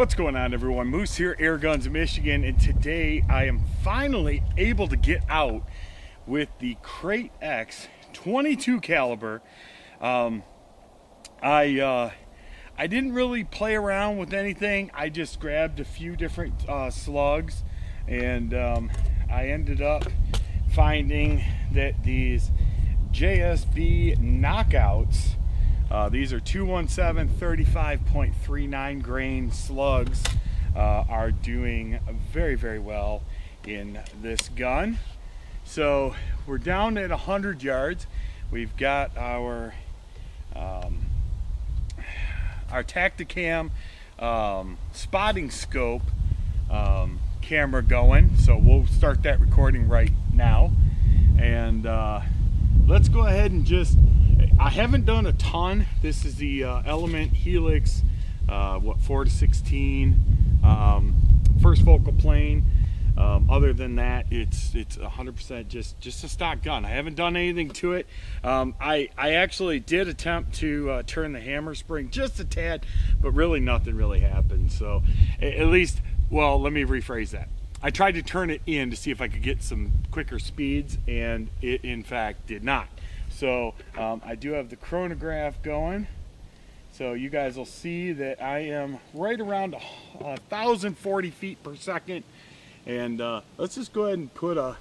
What's going on, everyone? Moose here, Airguns of Michigan, and today I am finally able to get out with the Krait X 22 caliber. I didn't really play around with anything. I just grabbed a few different slugs, and I ended up finding that these JSB knockouts, these are 217 35.39 grain slugs, are doing very, very well in this gun. So we're down at 100 yards. We've got our Tacticam spotting scope camera going, so we'll start that recording right now. And let's go ahead and just, I haven't done a ton. This is the Element Helix 4 to 16 first focal plane. Other than that, it's 100% just a stock gun. I haven't done anything to it. I actually did attempt to turn the hammer spring just a tad, but really nothing really happened. So at least, well, let me rephrase that. I tried to turn it in to see if I could get some quicker speeds, and it in fact did not. So I do have the chronograph going, so you guys will see that I am right around 1,040 feet per second. And let's just go ahead and put a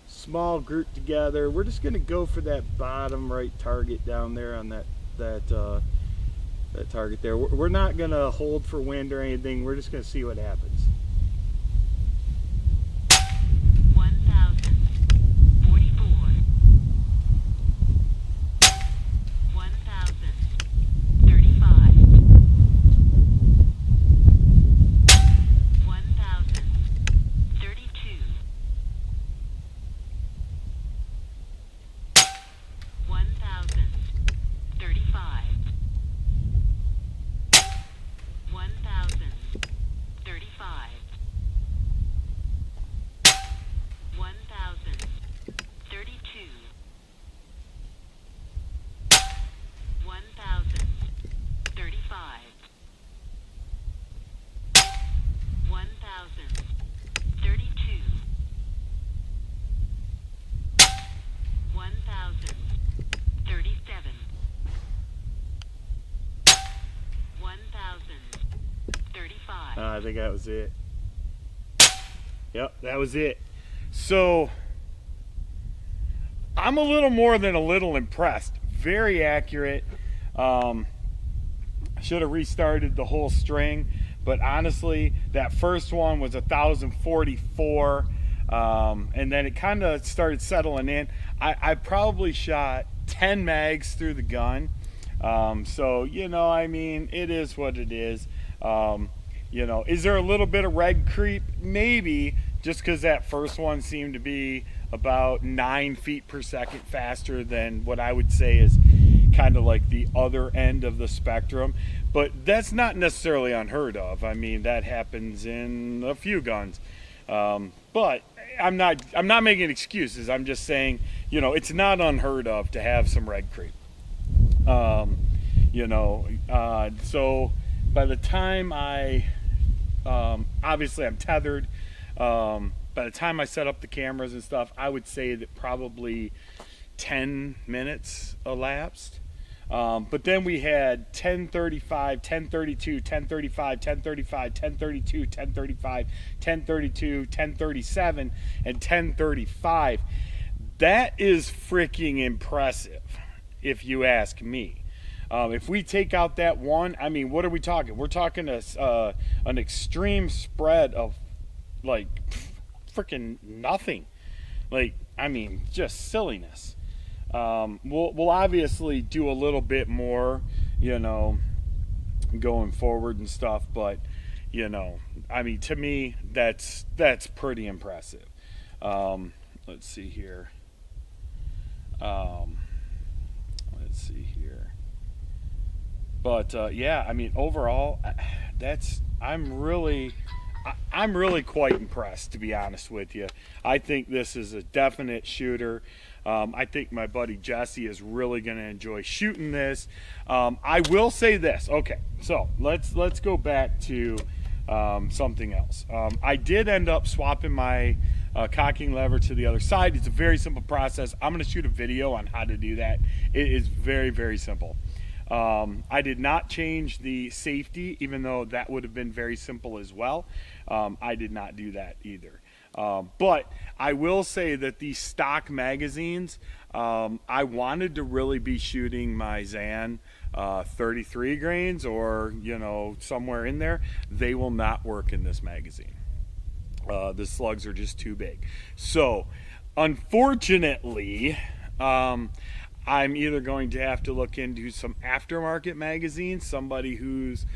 small group together. We're just going to go for that bottom right target down there on that target there. We're not going to hold for wind or anything. We're just going to see what happens. 1,044. 1,035. 1,032. 1,035. 1,035. 1,032. 1,035. 1,032. 1,037. 1,035. I think that was it. Yep, that was it. So I'm a little more than a little impressed. Very accurate. Should have restarted the whole string, but honestly, that first one was 1,044, and then it kind of started settling in. I probably shot 10 mags through the gun. So, you know, I mean, it is what it is. You know, is there a little bit of reg creep? Maybe, just because that first one seemed to be about 9 feet per second faster than what I would say is kind of like the other end of the spectrum. But that's not necessarily unheard of. I mean, that happens in a few guns. But I'm not making excuses. I'm just saying, you know, it's not unheard of to have some reg creep. You know, so by the time I obviously I'm tethered, by the time I set up the cameras and stuff, I would say that probably 10 minutes elapsed. But then we had 1035, 1032, 1035, 1035, 1032, 1035, 1032, 1037, and 1035. That is freaking impressive, if you ask me. If we take out that one, I mean, what are we talking? We're talking an extreme spread of like freaking nothing. Like, I mean, just silliness. We'll obviously do a little bit more, you know, going forward and stuff, but you know, I mean, to me, that's pretty impressive. Let's see here. Let's see here. But yeah, I mean, overall, I'm really quite impressed, to be honest with you. I think this is a definite shooter. I think my buddy Jesse is really going to enjoy shooting this. I will say this. Okay, so let's go back to something else. I did end up swapping my cocking lever to the other side. It's a very simple process. I'm going to shoot a video on how to do that. It is very, very simple. I did not change the safety, even though that would have been very simple as well. I did not do that either. But I will say that these stock magazines, I wanted to really be shooting my Zan 33 grains, or, you know, somewhere in there. They will not work in this magazine. The slugs are just too big. So, unfortunately, I'm either going to have to look into some aftermarket magazines, somebody who's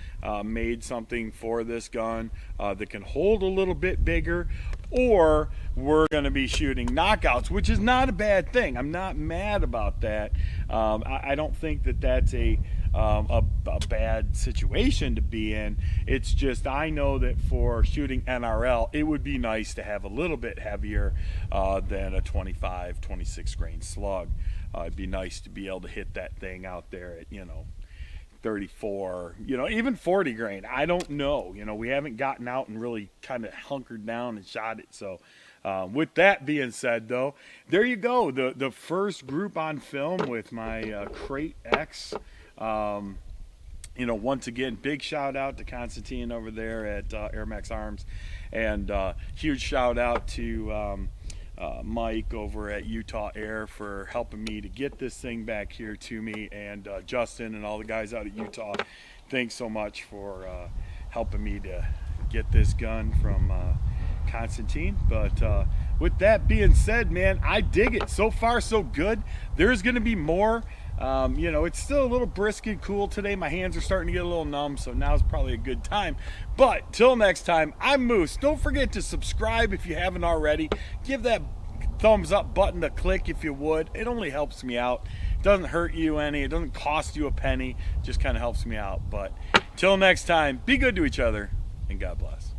made something for this gun that can hold a little bit bigger, or we're going to be shooting knockouts, which is not a bad thing. I'm not mad about that. I don't think that that's a bad situation to be in. It's just, I know that for shooting NRL, it would be nice to have a little bit heavier than a 25, 26 grain slug. It'd be nice to be able to hit that thing out there at, you know, 34, you know, even 40 grain. I don't know. You know, we haven't gotten out and really kind of hunkered down and shot it. So with that being said, though, there you go. The first group on film with my Krait X. You know, once again, big shout out to Constantine over there at Airmaks Arms, and huge shout out to Mike over at Utah Air for helping me to get this thing back here to me, and Justin and all the guys out at Utah. Thanks so much for helping me to get this gun from Constantine. But with that being said, man, I dig it. So far, so good. There's going to be more. You know, it's still a little brisk and cool today. My hands are starting to get a little numb, so now's probably a good time. But till next time, I'm Moose. Don't forget to subscribe if you haven't already. Give that thumbs up button a click if you would. It only helps me out. It doesn't hurt you any. It doesn't cost you a penny. It just kind of helps me out. But till next time, be good to each other, and God bless.